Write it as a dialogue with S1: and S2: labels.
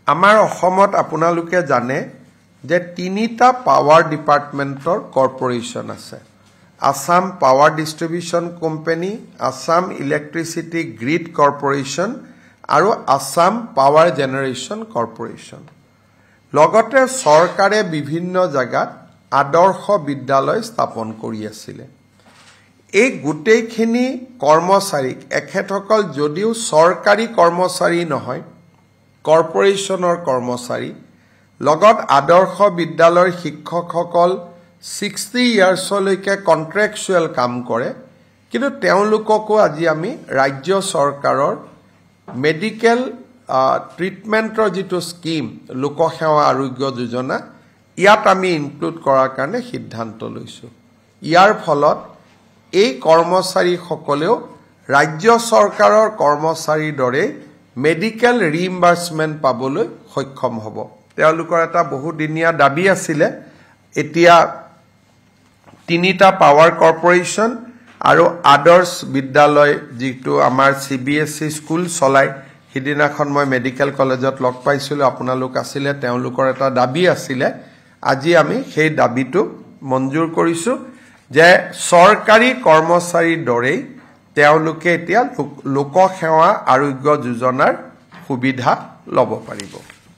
S1: আমাৰ অসমত আপোনালোকে জানে যে তিনিটা পাৱাৰ ডিপাৰ্টমেণ্টৰ কৰ্পোৰেশ্যন আছে Assam power distribution company Assam electricity grid corporation আৰু আসাম পাৱাৰ জেনেৰেশ্যন কৰ্পোৰেশ্যন লগতে চৰকাৰে বিভিন্ন জায়গাত আদৰ্শ বিদ্যালয় স্থাপন কৰি আছিল এই গুটেইখিনি কৰ্মচাৰীক এখেতসকল যদিও চৰকাৰী কৰ্মচাৰী নহয় কৰ্পোৰেশ্যনৰ কৰ্মচাৰী লগত আদৰ্শ বিদ্যালয়ৰ শিক্ষকসকল 60 ইয়াৰ্ছলৈকে কন্ট্ৰাকচুৱেল কাম কৰে কিন্তু তেওঁলোককো আজি আমি ৰাজ্য চৰকাৰৰ মেডিকেল ট্ৰিটমেন্টৰ যেটো স্কিম লোকসেৱা আৰোগ্য যোজনা ইয়াত আমি ইনক্লুড কৰাৰ কাৰণে সিদ্ধান্ত লৈছো ইয়াৰ ফলত এই কৰ্মচাৰী সকলেও ৰাজ্য চৰকাৰৰ কৰ্মচাৰীৰ দৰে মেডিকেল ৰিইম্বাৰ্সমেন্ট পাবলৈ সক্ষম হ'ব তেওঁলোকৰ এটা বহুদিনীয়া দাবী আছিল এতিয়া তিনিটা পাৱাৰ কৰ্পোৰেশ্যন আৰু আদৰ্শ বিদ্যালয় যেটো আমাৰ CBSE স্কুল চলাই হিদিনাখন মই মেডিকেল কলেজত লগ পাইছিল আপোনালোক আছিল তেওঁলোকৰ এটা দাবী আছিল আজি আমি সেই দাবীটো মঞ্জুৰ কৰিছো যে চৰকাৰী কৰ্মচাৰীৰ দৰে তেওঁলোকে এতিয়া লোকসেৱা আৰোগ্য যোজনাৰ সুবিধা লব পাৰিব